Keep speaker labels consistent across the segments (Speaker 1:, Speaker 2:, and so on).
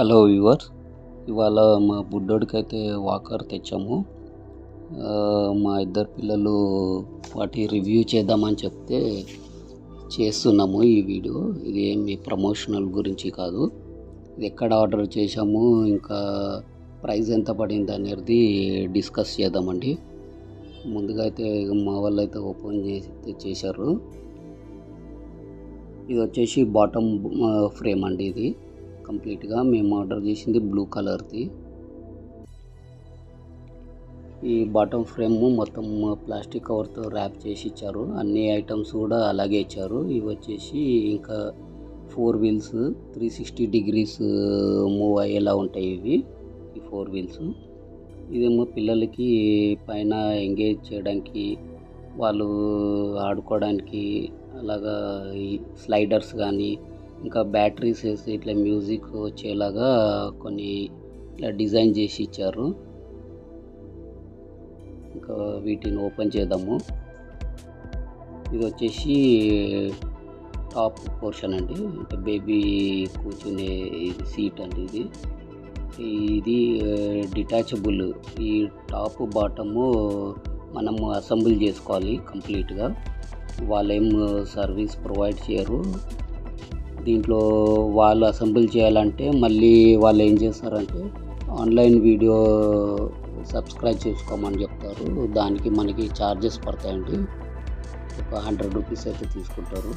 Speaker 1: Hello viewers, ఇవాళ మా బుడ్డోడికైతే walker తెచ్చాము. మా ఇద్దరు పిల్లలు వాటి రివ్యూ చేద్దామని చెప్తే చేస్తున్నాము ఈ వీడియో. ఇది ఏమి ప్రమోషనల్ గురించి కాదు. ఇది ఎక్కడ ఆర్డర్ చేశాము, ఇంకా ప్రైస్ ఎంత పడింది అనేది డిస్కస్ చేద్దామండి. ముందుగా అయితే మా వాళ్ళు అయితే ఓపెన్ చేశారు. ఇది వచ్చేసి బాటమ్ ఫ్రేమ్ అండి. ఇది కంప్లీట్గా మేము ఆర్డర్ చేసింది బ్లూ కలర్ది. ఈ బాటమ్ ఫ్రేమ్ మొత్తం ప్లాస్టిక్ కవర్తో ర్యాప్ చేసి ఇచ్చారు. అన్ని ఐటమ్స్ కూడా అలాగే ఇచ్చారు. ఇవి వచ్చేసి ఇంకా 4 వీల్స్ 360 degrees మూవ్ అయ్యేలా ఉంటాయి ఇవి. ఈ 4 వీల్స్ ఇదేమో పిల్లలకి పైన ఎంగేజ్ చేయడానికి, వాళ్ళు ఆడుకోవడానికి, అలాగా ఈ స్లైడర్స్ కానీ, ఇంకా బ్యాటరీస్ వేసి ఇట్లా మ్యూజిక్ వచ్చేలాగా కొన్ని ఇట్లా డిజైన్ చేసి ఇచ్చారు. ఇంకా వీటిని ఓపెన్ చేద్దాము. ఇది వచ్చేసి టాప్ పోర్షన్ అండి, అంటే బేబీ కూర్చునే సీట్ అండి. ఇది డిటాచబుల్. ఈ టాప్ బాటము మనము అసెంబుల్ చేసుకోవాలి కంప్లీట్గా. వాళ్ళేం సర్వీస్ ప్రొవైడ్ చేయరు. దీంట్లో వాళ్ళు అసెంబుల్ చేయాలంటే మళ్ళీ వాళ్ళు ఏం చేస్తారంటే ఆన్లైన్ వీడియో సబ్స్క్రైబ్ చేసుకోమని చెప్తారు. దానికి మనకి ఛార్జెస్ పడతాయండి. ఒక 100 రూపీస్ అయితే తీసుకుంటారు.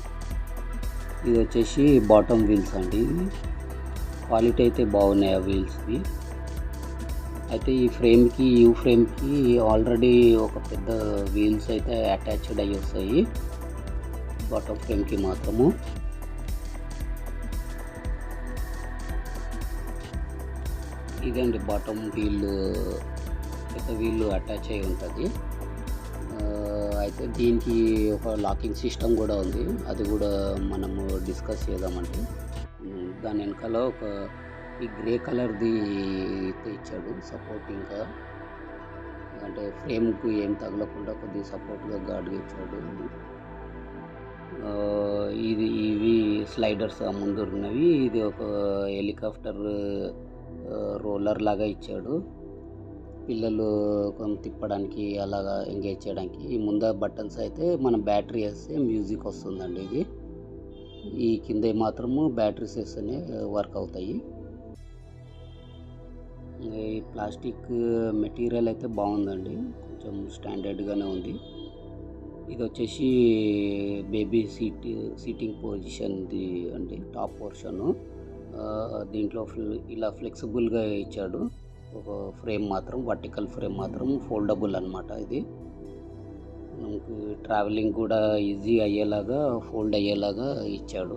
Speaker 1: ఇది వచ్చేసి బాటమ్ వీల్స్ అండి. క్వాలిటీ అయితే బాగున్నాయి ఆ వీల్స్వి. అయితే ఈ ఫ్రేమ్కి ఫ్రేమ్కి ఆల్రెడీ ఒక పెద్ద వీల్స్ అయితే అటాచ్డ్ అయ్యి వస్తాయి. బాటమ్ ఫ్రేమ్కి మాత్రము. ఇదండి బాటమ్ వీల్, పెద్ద వీల్ అటాచ్ అయి ఉంటుంది. అయితే దీనికి ఒక లాకింగ్ సిస్టమ్ కూడా ఉంది. అది కూడా మనము డిస్కస్ చేద్దామంటే, దాని వెనకాల ఒక ఈ గ్రే కలర్ది ఇచ్చాడు సపోర్టింగ్గా, అంటే ఫ్రేమ్కు ఏం తగలకుండా కొద్దిగా సపోర్ట్గా గార్డ్గా ఇచ్చాడు. ఇవి స్లైడర్స్ ముందు ఉన్నవి. ఇది ఒక హెలికాప్టర్ రోలర్ లాగా ఇచ్చాడు, పిల్లలు కొంచెం తిప్పడానికి, అలాగా ఎంగేజ్ చేయడానికి. ఈ ముందర బటన్స్ అయితే మనం బ్యాటరీ వేస్తే మ్యూజిక్ వస్తుందండి. ఇది ఈ కింద మాత్రము బ్యాటరీస్ వేస్తేనే వర్క్ అవుతాయి. ఈ ప్లాస్టిక్ మెటీరియల్ అయితే బాగుందండి, కొంచెం స్టాండర్డ్గానే ఉంది. ఇది వచ్చేసి బేబీ సీటింగ్ పొజిషన్ది అండి, టాప్ పోర్షను. దీంట్లో ఇలా ఫ్లెక్సిబుల్గా ఇచ్చాడు. ఒక ఫ్రేమ్ మాత్రం, వర్టికల్ ఫ్రేమ్ మాత్రం ఫోల్డబుల్ అనమాట. ఇది మనకి ట్రావెలింగ్ కూడా ఈజీ అయ్యేలాగా, ఫోల్డ్ అయ్యేలాగా ఇచ్చాడు.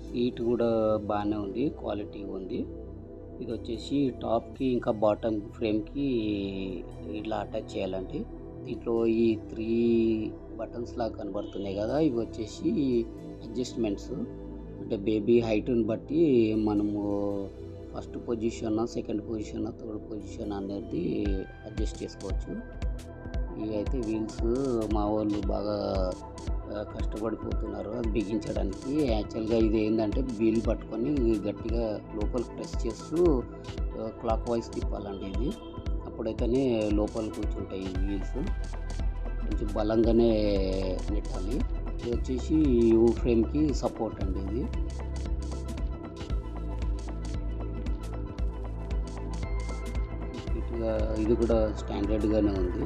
Speaker 1: సీట్ కూడా బాగానే ఉంది, క్వాలిటీ ఉంది. ఇది వచ్చేసి టాప్కి ఇంకా బాటమ్ ఫ్రేమ్కి ఇలా అటాచ్ చేయాలండి. దీంట్లో ఈ 3 బటన్స్ లాగా కనబడుతున్నాయి కదా, ఇవి వచ్చేసి అడ్జస్ట్మెంట్స్. అంటే బేబీ హైట్ని బట్టి మనము first position, second position, third position అనేది అడ్జస్ట్ చేసుకోవచ్చు. ఇవి అయితే వీల్స్ మా వాళ్ళు బాగా కష్టపడిపోతున్నారు అది బిగించడానికి. యాక్చువల్గా ఇది ఏంటంటే వీల్ పట్టుకొని గట్టిగా లోపలికి ప్రెస్ చేస్తూ క్లాక్ వైజ్ తిప్పాలండి. ఇది అప్పుడైతేనే లోపల కూర్చుంటాయి ఈ వీల్స్. కొంచెం బలంగానే నెట్టాలి. ఇది వచ్చేసి ఫ్రేమ్కి సపోర్ట్ అండి. ఇది కూడా స్టాండర్డ్గానే ఉంది.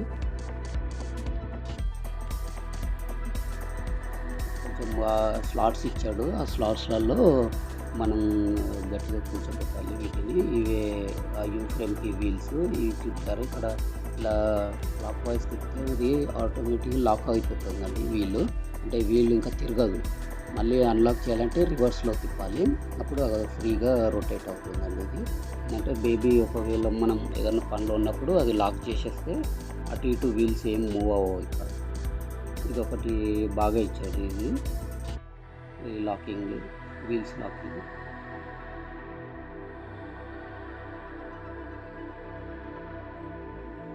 Speaker 1: కొంచెం స్లాట్స్ ఇచ్చాడు. ఆ స్లాట్స్లలో మనం గట్టిగా కూర్చోబెట్టాలి వీటిని. ఇవే ఆ ఫ్రేమ్కి వీల్స్ ఇవి తిప్పుతారు. ఇక్కడ ఇలా క్లాక్ వైజ్ తిప్పితే ఇది ఆటోమేటిక్గా లాక్ అయిపోతుందండి వీలు. అంటే వీళ్ళు ఇంకా తిరగదు. మళ్ళీ అన్లాక్ చేయాలంటే రివర్స్లో తిప్పాలి, అప్పుడు ఫ్రీగా రొటేట్ అవుతుందండి. ఇది అంటే బేబీ ఒకవేళ మనం ఏదైనా పనిలో ఉన్నప్పుడు అది లాక్ చేసేస్తే అటు ఇటు వీల్స్ ఏం మూవ్ అవ్వవు. ఇక్కడ ఇది ఒకటి బాగా ఇచ్చాడు. ఇది లాకింగ్, వీల్స్ లాకింగ్.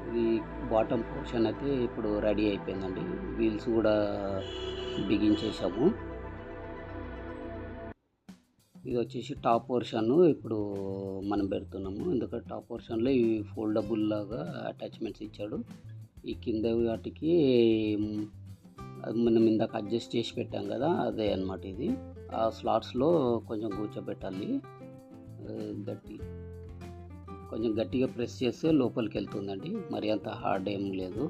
Speaker 1: ఇది బాటమ్ పోర్షన్ అయితే ఇప్పుడు రెడీ అయిపోయిందండి. వీల్స్ కూడా బిగించేసాము. ఇది వచ్చేసి టాప్ పోర్షన్ ఇప్పుడు మనం పెడుతున్నాము, ఎందుకంటే టాప్ పోర్షన్లో ఈ ఫోల్డబుల్ లాగా అటాచ్మెంట్స్ ఇచ్చాడు. ఈ కింద వాటికి అది మనం ఇందాక అడ్జస్ట్ చేసి పెట్టాం కదా, అదే అన్నమాట. ఇది ఆ స్లాట్స్లో కొంచెం కూర్చోబెట్టాలి. కొంచెం గట్టిగా ప్రెస్ చేస్తే లోపలికి వెళ్తుందండి, మరి అంత హార్డ్ ఏం లేదు.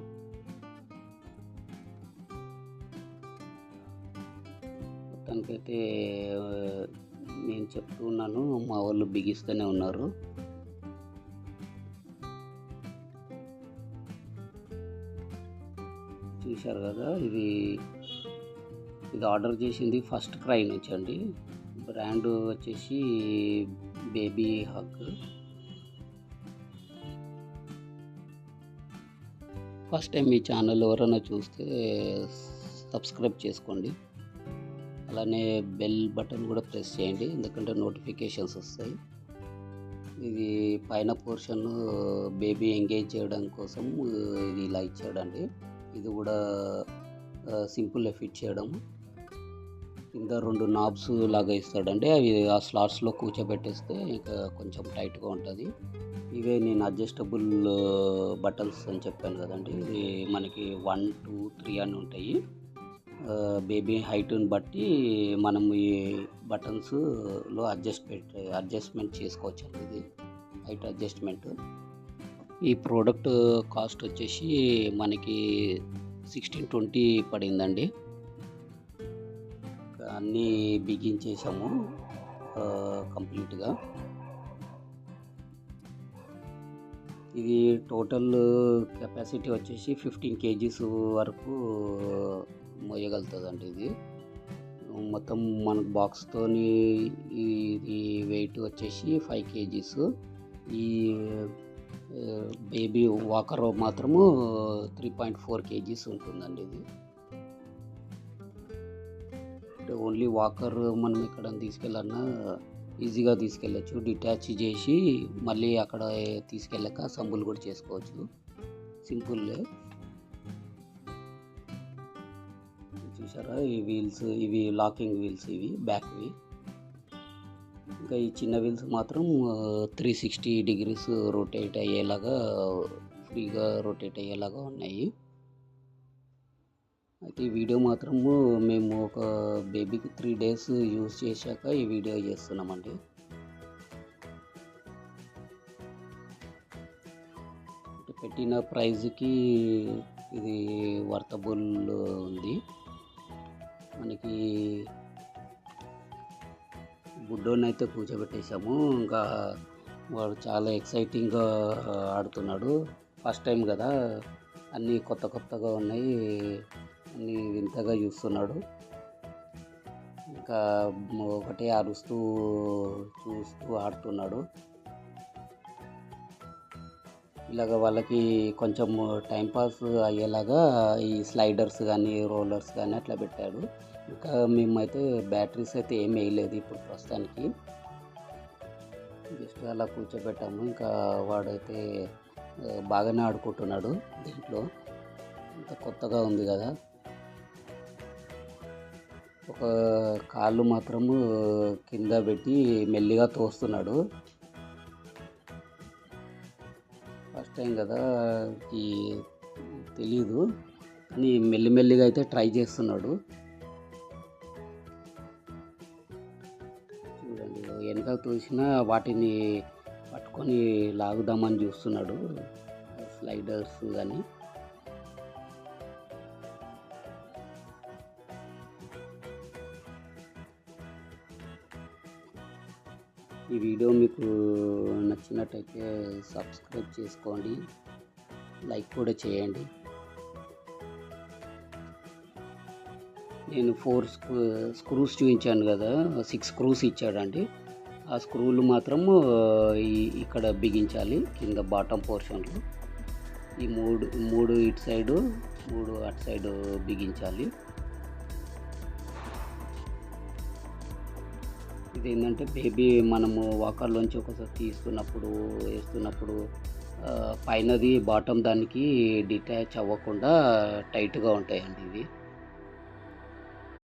Speaker 1: మొత్తానికైతే నేను చెప్తున్నాను, మా వాళ్ళు బిగిస్తూనే ఉన్నారు. చూశారు కదా, ఇది ఆర్డర్ చేసింది ఫస్ట్ క్రై నుంచి అండి. బ్రాండ్ వచ్చేసి బేబీ హగ్. ఫస్ట్ టైం మీ ఛానల్ ఎవరైనా చూస్తే సబ్స్క్రైబ్ చేసుకోండి, అలానే బెల్ బటన్ కూడా ప్రెస్ చేయండి, ఎందుకంటే నోటిఫికేషన్స్ వస్తాయి. ఇది పైన పోర్షన్ బేబీ ఎంగేజ్ చేయడం కోసం ఇది ఇలా ఇచ్చాడండి. ఇది కూడా సింపుల్ ఫిట్ చేయడం. కింద 2 నాబ్స్ లాగా ఇస్తాడండి, అవి ఆ స్లాట్స్లో కూర్చోబెట్టేస్తే ఇంకా కొంచెం టైట్గా ఉంటుంది. ఇవే నేను అడ్జస్టబుల్ బటన్స్ అని చెప్పాను కదండి, ఇది మనకి 1, 2, 3 అని ఉంటాయి. బేబీ హైట్ని బట్టి మనం ఈ బటన్స్లో అడ్జస్ట్మెంట్ చేసుకోవచ్చు అండి. ఇది హైట్ అడ్జస్ట్మెంట్. ఈ ప్రోడక్ట్ కాస్ట్ వచ్చేసి మనకి 1620 పడిందండి. అన్నీ బిగించేసాము కంప్లీట్గా. ఇది టోటల్ కెపాసిటీ వచ్చేసి 15 kgs వరకు మోయగలుగుతుందండి. ఇది మొత్తం మనకు బాక్స్తోని ఇది వెయిట్ వచ్చేసి 5 kgs. ఈ బేబీ వాకర్ మాత్రము 3.4 kgs ఉంటుందండి. ఇది ఓన్లీ వాకర్ మనం ఎక్కడ తీసుకెళ్ళన్నా ఈజీగా తీసుకెళ్ళచ్చు. డిటాచ్ చేసి మళ్ళీ అక్కడ తీసుకెళ్ళాక సంబుల్ కూడా చేసుకోవచ్చు, సింపుల్. చూసారా, ఈ వీల్స్ ఇవి లాకింగ్ వీల్స్, ఇవి బ్యాక్వి. ఇంకా ఈ చిన్న వీల్స్ మాత్రం 360 degrees రొటేట్ అయ్యేలాగా, ఫ్రీగా రొటేట్ అయ్యేలాగా ఉన్నాయి. అయితే ఈ వీడియో మాత్రము మేము ఒక బేబీకి 3 days యూజ్ చేశాక ఈ వీడియో చేస్తున్నామండి. పెట్టిన ప్రైజ్కి ఇది వర్తబుల్ ఉంది. మనకి బుడ్డోని అయితే కూర్చోబెట్టేసాము, ఇంకా వాడు చాలా ఎక్సైటింగ్గా ఆడుతున్నాడు. ఫస్ట్ టైం కదా, అన్నీ కొత్తగా ఉన్నాయి, అన్నీ వింతగా చూస్తున్నాడు. ఇంకా ఒకటే అరుస్తూ చూస్తూ ఆడుతున్నాడు. ఇలాగ వాళ్ళకి కొంచెం టైంపాస్ అయ్యేలాగా ఈ స్లైడర్స్ కానీ రోలర్స్ కానీ అట్లా పెట్టాడు. ఇంకా మేమైతే బ్యాటరీస్ అయితే ఏం వేయలేదు ఇప్పుడు ప్రస్తుతానికి, జస్ట్ అలా కూర్చోబెట్టాము. ఇంకా వాడైతే బాగానే ఆడుకుంటున్నాడు దీంట్లో, ఇంత కొత్తగా ఉంది కదా. ఒక కాళ్ళు మాత్రము కింద పెట్టి మెల్లిగా తోస్తున్నాడు. ఫస్ట్ టైం కదా, తెలీదు కానీ మెల్లిమెల్లిగా అయితే ట్రై చేస్తున్నాడు. చూడండి, వెనక తోసినా వాటిని పట్టుకొని లాగుదామని చూస్తున్నాడు, స్లైడర్స్ కానీ. ఈ వీడియో మీకు నచ్చినట్టయితే సబ్స్క్రైబ్ చేసుకోండి, లైక్ కూడా చేయండి. నేను 4 స్క్రూస్ చూపించాను కదా, 6 స్క్రూస్ ఇచ్చాడండి. ఆ స్క్రూలు మాత్రం ఇక్కడ బిగించాలి కింద బాటమ్ పోర్షన్లో. ఈ మూడు ఇటు సైడు 3 అటు సైడు బిగించాలి. ఇది ఏంటంటే బేబీ మనము వాకర్లోంచి ఒకసారి తీస్తున్నప్పుడు వేస్తున్నప్పుడు పైనది బాటమ్ దానికి డిటాచ్ అవ్వకుండా టైట్గా ఉంటాయండి ఇవి.